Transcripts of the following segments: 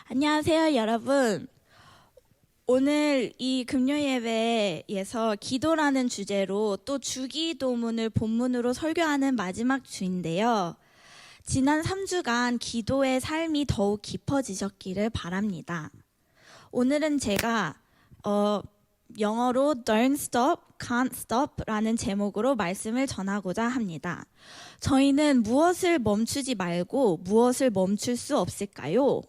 안녕하세요, 여러분. 오늘 이 금요 예배에서 기도라는 주제로 또 주기도문을 본문으로 설교하는 마지막 주인데요. 지난 3주간 기도의 삶이 더욱 깊어지셨기를 바랍니다. 오늘은 제가 영어로 Don't Stop, Can't Stop 라는 제목으로 말씀을 전하고자 합니다. 저희는 무엇을 멈추지 말고 무엇을 멈출 수 없을까요?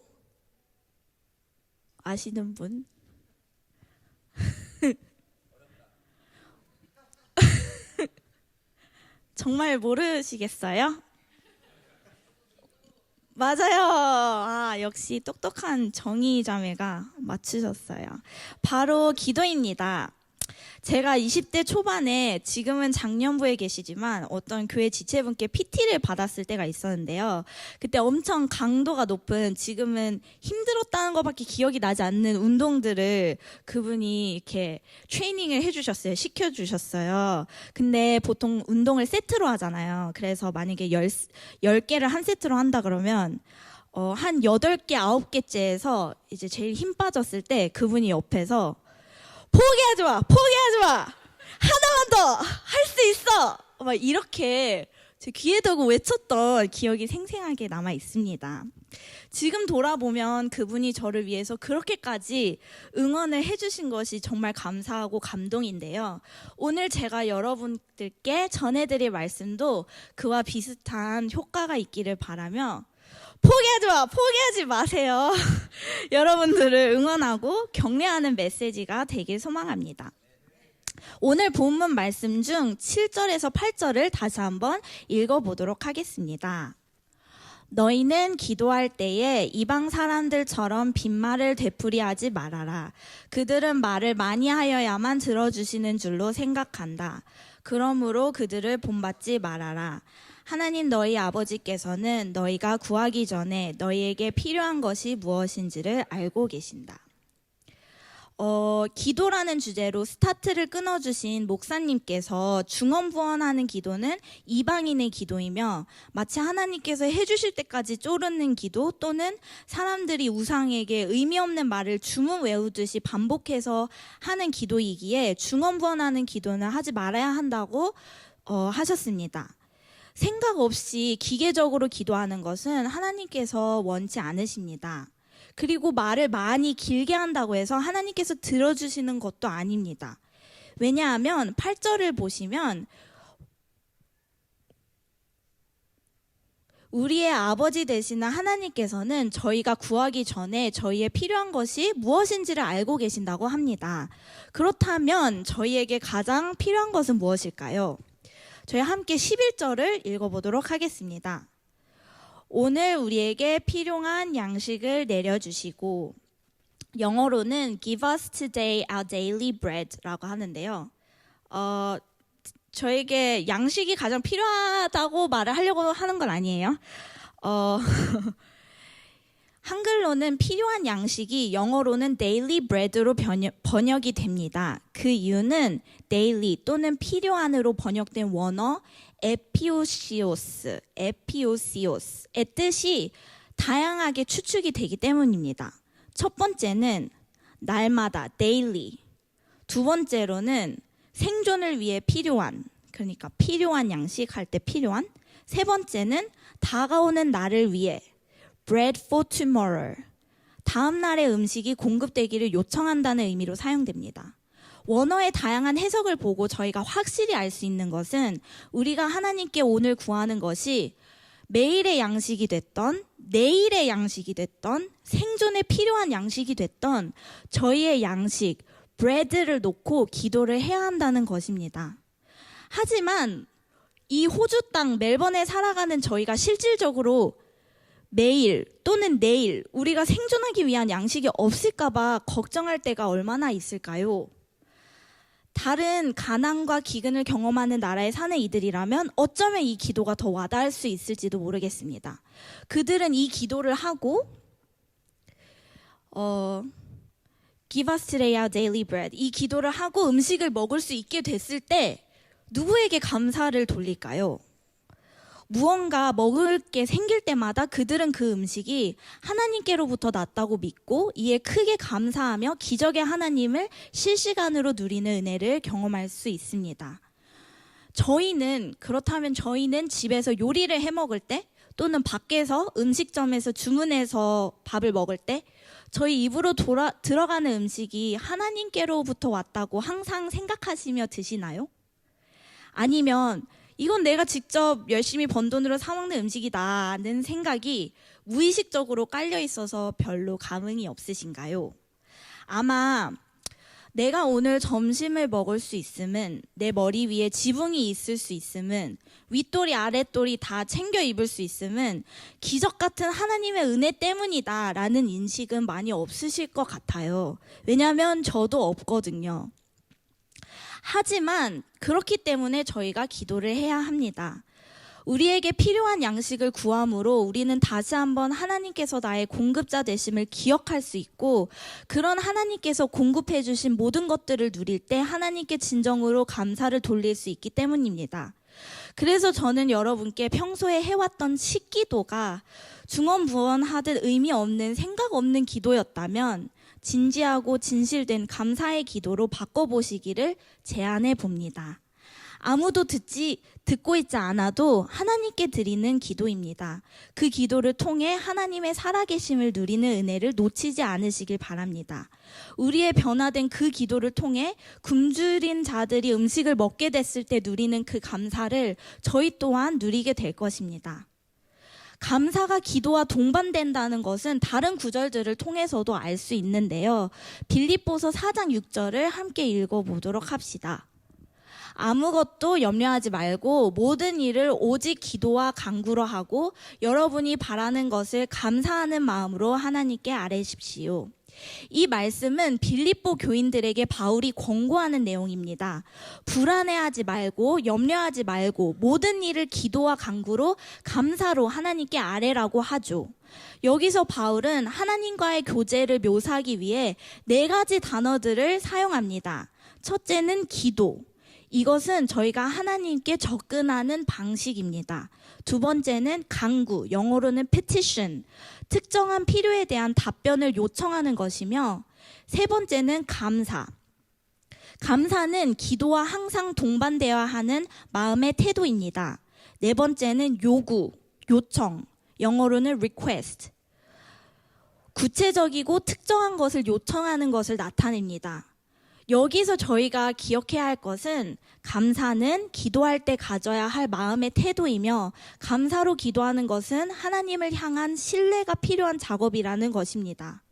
아시는 분? 정말 모르시겠어요? 맞아요. 역시 똑똑한 정희 자매가 맞추셨어요. 바로 기도입니다. 제가 20대 초반에 지금은 작년부에 계시지만 어떤 교회 지체분께 PT를 받았을 때가 있었는데요. 그때 엄청 강도가 높은 지금은 힘들었다는 것밖에 기억이 나지 않는 운동들을 그분이 이렇게 트레이닝을 해주셨어요. 시켜주셨어요. 근데 보통 운동을 세트로 하잖아요. 그래서 만약에 10개를 한 세트로 한다 그러면 한 8개, 9개째에서 이제 제일 힘 빠졌을 때 그분이 옆에서 포기하지 마! 포기하지 마! 하나만 더! 할 수 있어! 막 이렇게 제 귀에 대고 외쳤던 기억이 생생하게 남아 있습니다. 지금 돌아보면 그분이 저를 위해서 그렇게까지 응원을 해주신 것이 정말 감사하고 감동인데요. 오늘 제가 여러분들께 전해드릴 말씀도 그와 비슷한 효과가 있기를 바라며 포기하지 마! 포기하지 마세요. 여러분들을 응원하고 격려하는 메시지가 되길 소망합니다. 오늘 본문 말씀 중 7절에서 8절을 다시 한번 읽어보도록 하겠습니다. 너희는 기도할 때에 이방 사람들처럼 빈말을 되풀이하지 말아라. 그들은 말을 많이 하여야만 들어주시는 줄로 생각한다. 그러므로 그들을 본받지 말아라. 하나님 너희 아버지께서는 너희가 구하기 전에 너희에게 필요한 것이 무엇인지를 알고 계신다. 기도라는 주제로 스타트를 끊어주신 목사님께서 중언부언하는 기도는 이방인의 기도이며 마치 하나님께서 해주실 때까지 쪼르는 기도 또는 사람들이 우상에게 의미 없는 말을 주문 외우듯이 반복해서 하는 기도이기에 중언부언하는 기도는 하지 말아야 한다고 하셨습니다. 생각 없이 기계적으로 기도하는 것은 하나님께서 원치 않으십니다. 그리고 말을 많이 길게 한다고 해서 하나님께서 들어주시는 것도 아닙니다. 왜냐하면 8절을 보시면 우리의 아버지 되시는 하나님께서는 저희가 구하기 전에 저희의 필요한 것이 무엇인지를 알고 계신다고 합니다. 그렇다면 저희에게 가장 필요한 것은 무엇일까요? 저희 함께 11절을 읽어보도록 하겠습니다. 오늘 우리에게 필요한 양식을 내려주시고, 영어로는 Give us today our daily bread라고 하는데요. 저에게 양식이 가장 필요하다고 말을 하려고 하는 건 아니에요. 한글로는 필요한 양식이 영어로는 daily bread로 번역이 됩니다. 그 이유는 daily 또는 필요한으로 번역된 원어 에피오시오스의 뜻이 다양하게 추측이 되기 때문입니다. 첫 번째는 날마다 daily, 두 번째로는 생존을 위해 필요한, 그러니까 필요한 양식 할 때 필요한, 세 번째는 다가오는 날을 위해 bread for tomorrow, 다음 날의 음식이 공급되기를 요청한다는 의미로 사용됩니다. 원어의 다양한 해석을 보고 저희가 확실히 알 수 있는 것은 우리가 하나님께 오늘 구하는 것이 매일의 양식이 됐던, 내일의 양식이 됐던, 생존에 필요한 양식이 됐던 저희의 양식, bread를 놓고 기도를 해야 한다는 것입니다. 하지만 이 호주 땅 멜번에 살아가는 저희가 실질적으로 매일 또는 내일 우리가 생존하기 위한 양식이 없을까봐 걱정할 때가 얼마나 있을까요? 다른 가난과 기근을 경험하는 나라에 사는 이들이라면 어쩌면 이 기도가 더 와닿을 수 있을지도 모르겠습니다. 그들은 이 기도를 하고 Give us today our daily bread, 이 기도를 하고 음식을 먹을 수 있게 됐을 때 누구에게 감사를 돌릴까요? 무언가 먹을 게 생길 때마다 그들은 그 음식이 하나님께로부터 났다고 믿고 이에 크게 감사하며 기적의 하나님을 실시간으로 누리는 은혜를 경험할 수 있습니다. 그렇다면 저희는 집에서 요리를 해 먹을 때 또는 밖에서 음식점에서 주문해서 밥을 먹을 때 저희 입으로 들어가는 음식이 하나님께로부터 왔다고 항상 생각하시며 드시나요? 아니면 이건 내가 직접 열심히 번 돈으로 사 먹는 음식이다는 생각이 무의식적으로 깔려 있어서 별로 감흥이 없으신가요? 아마 내가 오늘 점심을 먹을 수 있음은, 내 머리 위에 지붕이 있을 수 있음은, 윗도리 아랫도리 다 챙겨 입을 수 있음은 기적 같은 하나님의 은혜 때문이다 라는 인식은 많이 없으실 것 같아요. 왜냐하면 저도 없거든요. 하지만 그렇기 때문에 저희가 기도를 해야 합니다. 우리에게 필요한 양식을 구함으로 우리는 다시 한번 하나님께서 나의 공급자 되심을 기억할 수 있고, 그런 하나님께서 공급해 주신 모든 것들을 누릴 때 하나님께 진정으로 감사를 돌릴 수 있기 때문입니다. 그래서 저는 여러분께 평소에 해왔던 식기도가 중언부언하듯 의미 없는 생각 없는 기도였다면 진지하고 진실된 감사의 기도로 바꿔보시기를 제안해 봅니다. 아무도 듣고 있지 않아도 하나님께 드리는 기도입니다. 그 기도를 통해 하나님의 살아계심을 누리는 은혜를 놓치지 않으시길 바랍니다. 우리의 변화된 그 기도를 통해 굶주린 자들이 음식을 먹게 됐을 때 누리는 그 감사를 저희 또한 누리게 될 것입니다. 감사가 기도와 동반된다는 것은 다른 구절들을 통해서도 알 수 있는데요. 빌립보서 4장 6절을 함께 읽어보도록 합시다. 아무것도 염려하지 말고 모든 일을 오직 기도와 간구로 하고 여러분이 바라는 것을 감사하는 마음으로 하나님께 아뢰십시오. 이 말씀은 빌립보 교인들에게 바울이 권고하는 내용입니다. 불안해하지 말고 염려하지 말고 모든 일을 기도와 간구로 감사로 하나님께 아뢰라고 하죠. 여기서 바울은 하나님과의 교제를 묘사하기 위해 4가지 단어들을 사용합니다. 첫째는 기도. 이것은 저희가 하나님께 접근하는 방식입니다. 두 번째는 간구, 영어로는 petition, 특정한 필요에 대한 답변을 요청하는 것이며, 세 번째는 감사. 감사는 기도와 항상 동반되어야 하는 마음의 태도입니다. 네 번째는 요구, 요청, 영어로는 request. 구체적이고 특정한 것을 요청하는 것을 나타냅니다. 여기서 저희가 기억해야 할 것은 감사는 기도할 때 가져야 할 마음의 태도이며, 감사로 기도하는 것은 하나님을 향한 신뢰가 필요한 작업이라는 것입니다.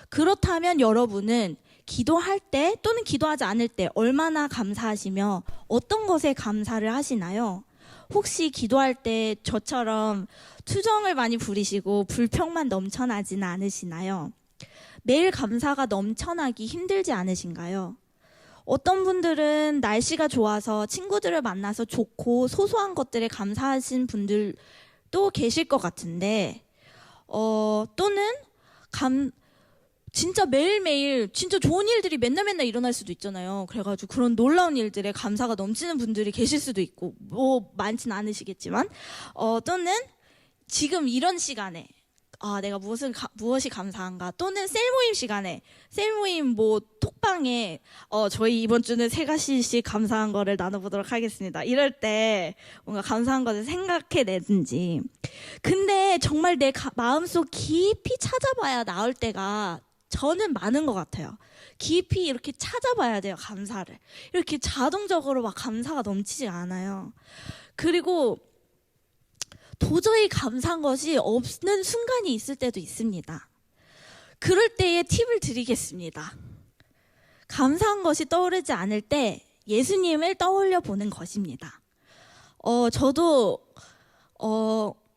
그렇다면 여러분은 기도할 때 또는 기도하지 않을 때 얼마나 감사하시며 어떤 것에 감사를 하시나요? 혹시 기도할 때 저처럼 투정을 많이 부리시고 불평만 넘쳐나지는 않으시나요? 매일 감사가 넘쳐나기 힘들지 않으신가요? 어떤 분들은 날씨가 좋아서 친구들을 만나서 좋고 소소한 것들에 감사하신 분들도 계실 것 같은데, 또는 진짜 매일매일 진짜 좋은 일들이 맨날 일어날 수도 있잖아요. 그래가지고 그런 놀라운 일들에 감사가 넘치는 분들이 계실 수도 있고, 많진 않으시겠지만, 또는 지금 이런 시간에 내가 무엇이 감사한가, 또는 셀모임 시간에, 셀모임 톡방에 저희 이번 주는 3가지씩 감사한 거를 나눠보도록 하겠습니다. 이럴 때 뭔가 감사한 것을 생각해내든지. 근데 정말 내 마음속 깊이 찾아봐야 나올 때가 저는 많은 것 같아요. 깊이 이렇게 찾아봐야 돼요, 감사를. 이렇게 자동적으로 막 감사가 넘치지 않아요. 그리고 도저히 감사한 것이 없는 순간이 있을 때도 있습니다. 그럴 때의 팁을 드리겠습니다. 감사한 것이 떠오르지 않을 때 예수님을 떠올려 보는 것입니다. 저도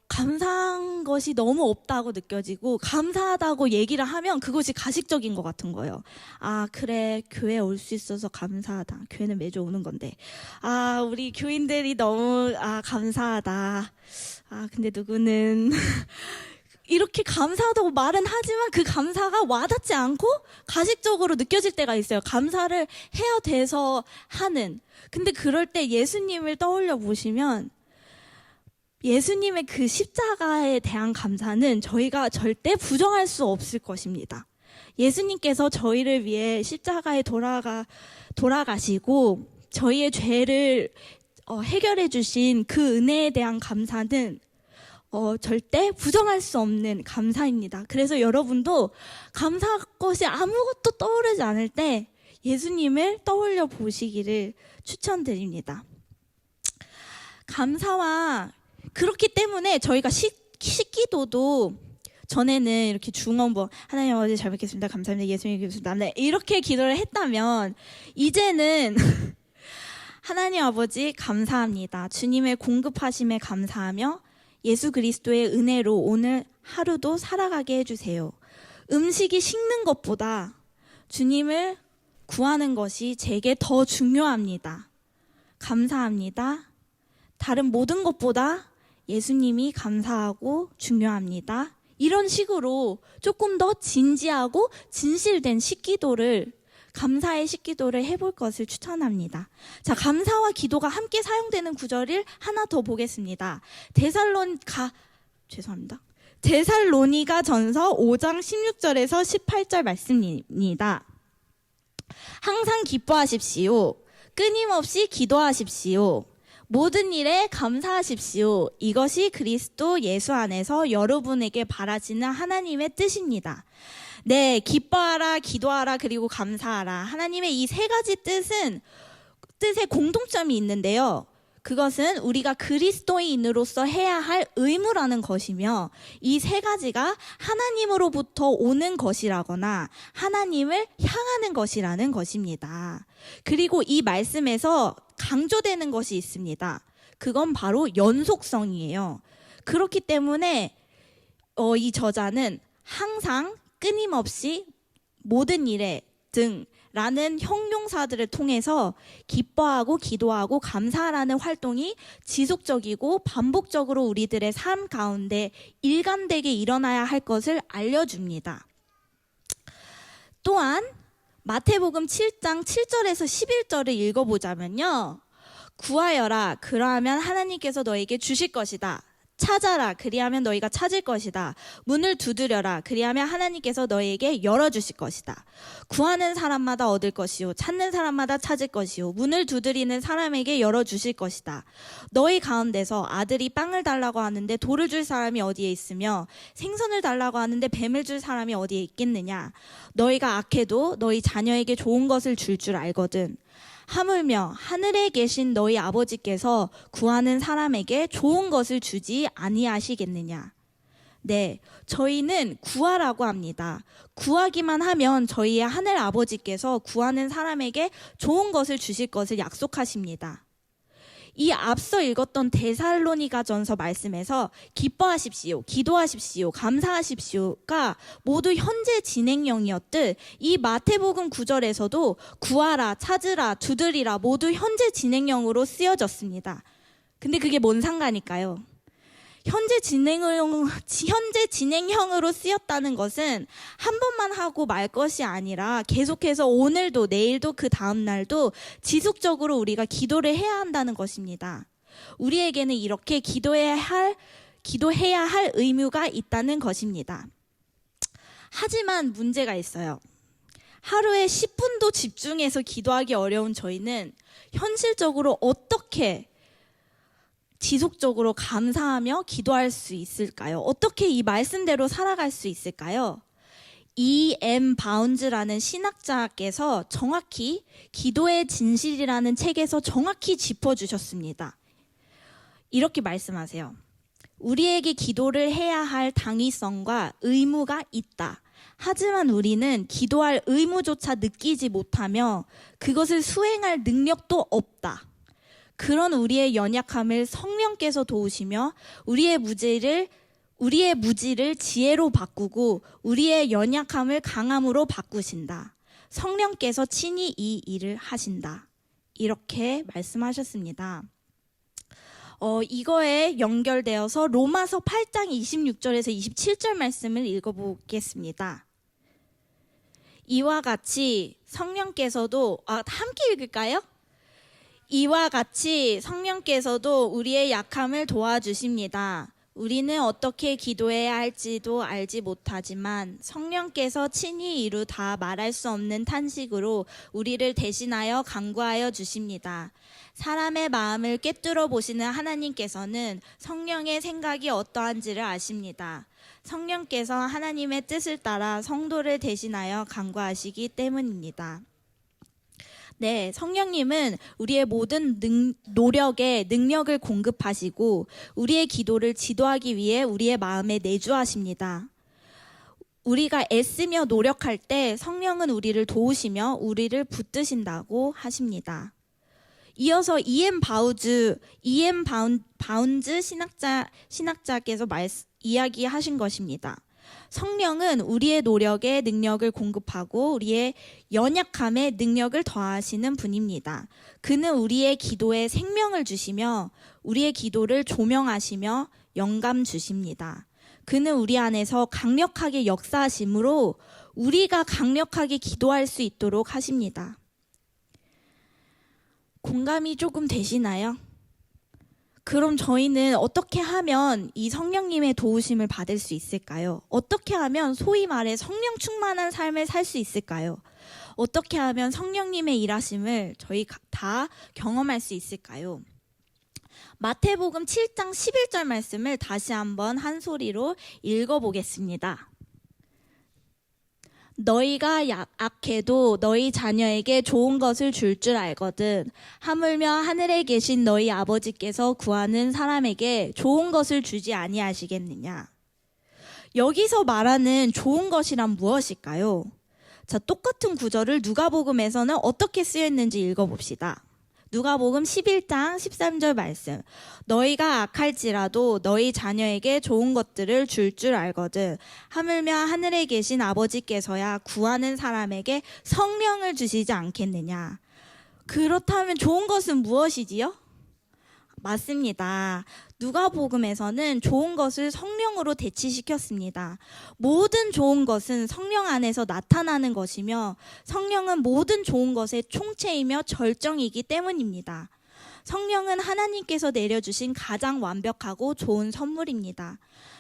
감사한 것이 너무 없다고 느껴지고 감사하다고 얘기를 하면 그것이 가식적인 것 같은 거예요. 그래, 교회 올 수 있어서 감사하다. 교회는 매주 오는 건데. 우리 교인들이 너무 감사하다. 근데 누구는 이렇게 감사하다고 말은 하지만 그 감사가 와닿지 않고 가식적으로 느껴질 때가 있어요. 감사를 해야 돼서 하는. 근데 그럴 때 예수님을 떠올려 보시면 예수님의 그 십자가에 대한 감사는 저희가 절대 부정할 수 없을 것입니다. 예수님께서 저희를 위해 십자가에 돌아가시고 저희의 죄를 해결해 주신 그 은혜에 대한 감사는 절대 부정할 수 없는 감사입니다. 그래서 여러분도 감사할 것이 아무것도 떠오르지 않을 때 예수님을 떠올려 보시기를 추천드립니다. 감사와 그렇기 때문에 저희가 식기도도 전에는 이렇게 중언부 하나님 아버지 잘 뵙겠습니다. 감사합니다. 예수님 감사합니다. 이렇게 기도를 했다면 이제는 하나님 아버지 감사합니다. 주님의 공급하심에 감사하며 예수 그리스도의 은혜로 오늘 하루도 살아가게 해주세요. 음식이 식는 것보다 주님을 구하는 것이 제게 더 중요합니다. 감사합니다. 다른 모든 것보다 예수님이 감사하고 중요합니다. 이런 식으로 조금 더 진지하고 진실된 식기도를 감사의 식기도를 해볼 것을 추천합니다. 자, 감사와 기도가 함께 사용되는 구절을 하나 더 보겠습니다. 데살로니가 전서 5장 16절에서 18절 말씀입니다. 항상 기뻐하십시오. 끊임없이 기도하십시오. 모든 일에 감사하십시오. 이것이 그리스도 예수 안에서 여러분에게 바라시는 하나님의 뜻입니다. 네, 기뻐하라, 기도하라, 그리고 감사하라. 하나님의 이 세 가지 뜻에 공통점이 있는데요. 그것은 우리가 그리스도인으로서 해야 할 의무라는 것이며 이 세 가지가 하나님으로부터 오는 것이라거나 하나님을 향하는 것이라는 것입니다. 그리고 이 말씀에서 강조되는 것이 있습니다. 그건 바로 연속성이에요. 그렇기 때문에 이 저자는 항상 끊임없이 모든 일에 등라는 형용사들을 통해서 기뻐하고 기도하고 감사하라는 활동이 지속적이고 반복적으로 우리들의 삶 가운데 일관되게 일어나야 할 것을 알려줍니다. 또한 마태복음 7장 7절에서 11절을 읽어보자면요. 구하여라, 그러하면 하나님께서 너에게 주실 것이다. 찾아라, 그리하면 너희가 찾을 것이다. 문을 두드려라, 그리하면 하나님께서 너희에게 열어주실 것이다. 구하는 사람마다 얻을 것이요, 찾는 사람마다 찾을 것이요, 문을 두드리는 사람에게 열어주실 것이다. 너희 가운데서 아들이 빵을 달라고 하는데 돌을 줄 사람이 어디에 있으며 생선을 달라고 하는데 뱀을 줄 사람이 어디에 있겠느냐. 너희가 악해도 너희 자녀에게 좋은 것을 줄 알거든. 하물며 하늘에 계신 너희 아버지께서 구하는 사람에게 좋은 것을 주지 아니하시겠느냐. 네, 저희는 구하라고 합니다. 구하기만 하면 저희의 하늘 아버지께서 구하는 사람에게 좋은 것을 주실 것을 약속하십니다. 이 앞서 읽었던 데살로니가 전서 말씀에서 기뻐하십시오, 기도하십시오, 감사하십시오가 모두 현재 진행형이었듯 이 마태복음 9절에서도 구하라, 찾으라, 두드리라 모두 현재 진행형으로 쓰여졌습니다. 근데 그게 뭔 상관일까요? 현재 진행형으로 쓰였다는 것은 한 번만 하고 말 것이 아니라 계속해서 오늘도 내일도 그 다음 날도 지속적으로 우리가 기도를 해야 한다는 것입니다. 우리에게는 이렇게 기도해야 할 의무가 있다는 것입니다. 하지만 문제가 있어요. 하루에 10분도 집중해서 기도하기 어려운 저희는 현실적으로 어떻게 지속적으로 감사하며 기도할 수 있을까요? 어떻게 이 말씀대로 살아갈 수 있을까요? E.M. 바운즈라는 신학자께서 정확히 기도의 진실이라는 책에서 정확히 짚어주셨습니다. 이렇게 말씀하세요. 우리에게 기도를 해야 할 당위성과 의무가 있다. 하지만 우리는 기도할 의무조차 느끼지 못하며 그것을 수행할 능력도 없다. 그런 우리의 연약함을 성령께서 도우시며 우리의 무지를 지혜로 바꾸고 우리의 연약함을 강함으로 바꾸신다. 성령께서 친히 이 일을 하신다. 이렇게 말씀하셨습니다. 이거에 연결되어서 로마서 8장 26절에서 27절 말씀을 읽어보겠습니다. 이와 같이 성령께서도 함께 읽을까요? 이와 같이 성령께서도 우리의 약함을 도와주십니다. 우리는 어떻게 기도해야 할지도 알지 못하지만 성령께서 친히 이루 다 말할 수 없는 탄식으로 우리를 대신하여 간구하여 주십니다. 사람의 마음을 꿰뚫어 보시는 하나님께서는 성령의 생각이 어떠한지를 아십니다. 성령께서 하나님의 뜻을 따라 성도를 대신하여 간구하시기 때문입니다. 네, 성령님은 우리의 모든 노력에 능력을 공급하시고 우리의 기도를 지도하기 위해 우리의 마음에 내주하십니다. 우리가 애쓰며 노력할 때 성령은 우리를 도우시며 우리를 붙드신다고 하십니다. 이어서 바운즈 신학자께서 이야기하신 것입니다. 성령은 우리의 노력에 능력을 공급하고 우리의 연약함에 능력을 더하시는 분입니다. 그는 우리의 기도에 생명을 주시며 우리의 기도를 조명하시며 영감 주십니다. 그는 우리 안에서 강력하게 역사하심으로 우리가 강력하게 기도할 수 있도록 하십니다. 공감이 조금 되시나요? 그럼 저희는 어떻게 하면 이 성령님의 도우심을 받을 수 있을까요? 어떻게 하면 소위 말해 성령 충만한 삶을 살 수 있을까요? 어떻게 하면 성령님의 일하심을 저희 다 경험할 수 있을까요? 마태복음 7장 11절 말씀을 다시 한번 한 소리로 읽어보겠습니다. 너희가 악해도 너희 자녀에게 좋은 것을 줄 알거든. 하물며 하늘에 계신 너희 아버지께서 구하는 사람에게 좋은 것을 주지 아니하시겠느냐. 여기서 말하는 좋은 것이란 무엇일까요? 자, 똑같은 구절을 누가복음에서는 어떻게 쓰여있는지 읽어봅시다. 누가복음 11장 13절 말씀. 너희가 악할지라도 너희 자녀에게 좋은 것들을 줄 알거든. 하물며 하늘에 계신 아버지께서야 구하는 사람에게 성령을 주시지 않겠느냐. 그렇다면 좋은 것은 무엇이지요? 맞습니다. 누가복음에서는 좋은 것을 성령으로 대치시켰습니다. 모든 좋은 것은 성령 안에서 나타나는 것이며 성령은 모든 좋은 것의 총체이며 절정이기 때문입니다. 성령은 하나님께서 내려주신 가장 완벽하고 좋은 선물입니다.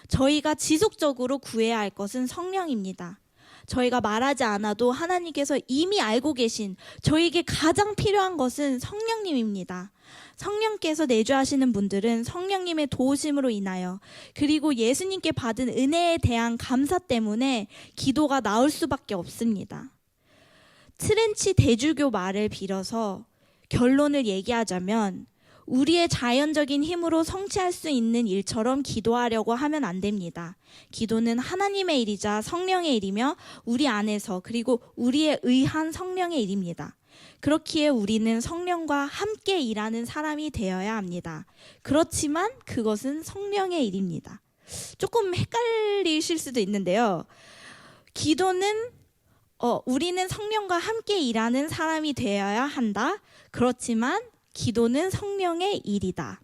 저희가 지속적으로 구해야 할 것은 성령입니다. 저희가 말하지 않아도 하나님께서 이미 알고 계신 저에게 가장 필요한 것은 성령님입니다. 성령께서 내주하시는 분들은 성령님의 도우심으로 인하여 그리고 예수님께 받은 은혜에 대한 감사 때문에 기도가 나올 수밖에 없습니다. 트렌치 대주교 말을 빌어서 결론을 얘기하자면 우리의 자연적인 힘으로 성취할 수 있는 일처럼 기도하려고 하면 안 됩니다. 기도는 하나님의 일이자 성령의 일이며 우리 안에서 그리고 우리에 의한 성령의 일입니다. 그렇기에 우리는 성령과 함께 일하는 사람이 되어야 합니다. 그렇지만 그것은 성령의 일입니다. 조금 헷갈리실 수도 있는데요. 기도는 우리는 성령과 함께 일하는 사람이 되어야 한다. 그렇지만 기도는 성령의 일이다.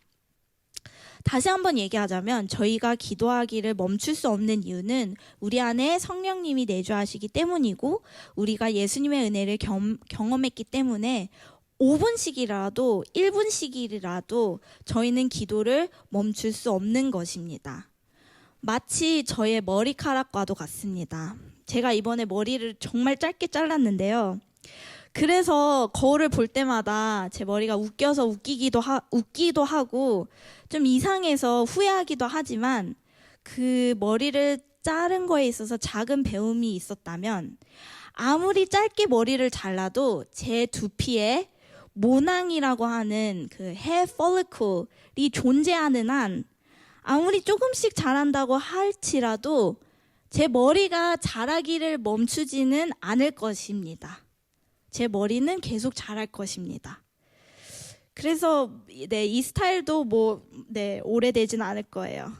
다시 한번 얘기하자면 저희가 기도하기를 멈출 수 없는 이유는 우리 안에 성령님이 내주하시기 때문이고 우리가 예수님의 은혜를 경험했기 때문에 5분씩이라도 1분씩이라도 저희는 기도를 멈출 수 없는 것입니다. 마치 저의 머리카락과도 같습니다. 제가 이번에 머리를 정말 짧게 잘랐는데요. 그래서 거울을 볼 때마다 제 머리가 웃겨서 웃기도 하고 좀 이상해서 후회하기도 하지만 그 머리를 자른 거에 있어서 작은 배움이 있었다면 아무리 짧게 머리를 잘라도 제 두피에 모낭이라고 하는 그 헤어 폴리클이 존재하는 한 아무리 조금씩 자란다고 할지라도 제 머리가 자라기를 멈추지는 않을 것입니다. 제 머리는 계속 자랄 것입니다. 그래서 이 스타일도 오래되진 않을 거예요.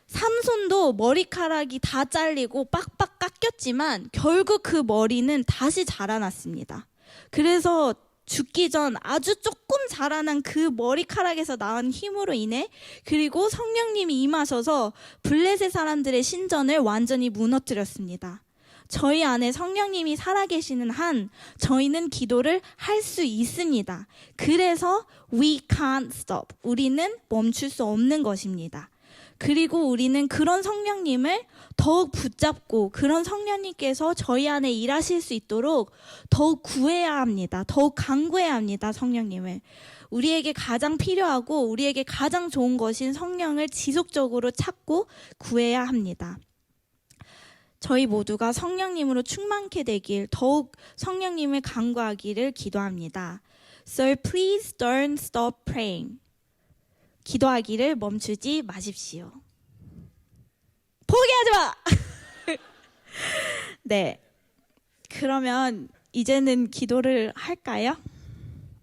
삼손도 머리카락이 다 잘리고 빡빡 깎였지만 결국 그 머리는 다시 자라났습니다. 그래서 죽기 전 아주 조금 자라난 그 머리카락에서 나온 힘으로 인해 그리고 성령님이 임하셔서 블레셋 사람들의 신전을 완전히 무너뜨렸습니다. 저희 안에 성령님이 살아계시는 한 저희는 기도를 할 수 있습니다. 그래서 we can't stop. 우리는 멈출 수 없는 것입니다. 그리고 우리는 그런 성령님을 더욱 붙잡고 그런 성령님께서 저희 안에 일하실 수 있도록 더욱 구해야 합니다. 더욱 간구해야 합니다. 성령님을. 우리에게 가장 필요하고 우리에게 가장 좋은 것인 성령을 지속적으로 찾고 구해야 합니다. 저희 모두가 성령님으로 충만케 되길 더욱 성령님을 간구하기를 기도합니다. So please don't stop praying. 기도하기를 멈추지 마십시오. 포기하지 마! 네. 그러면 이제는 기도를 할까요?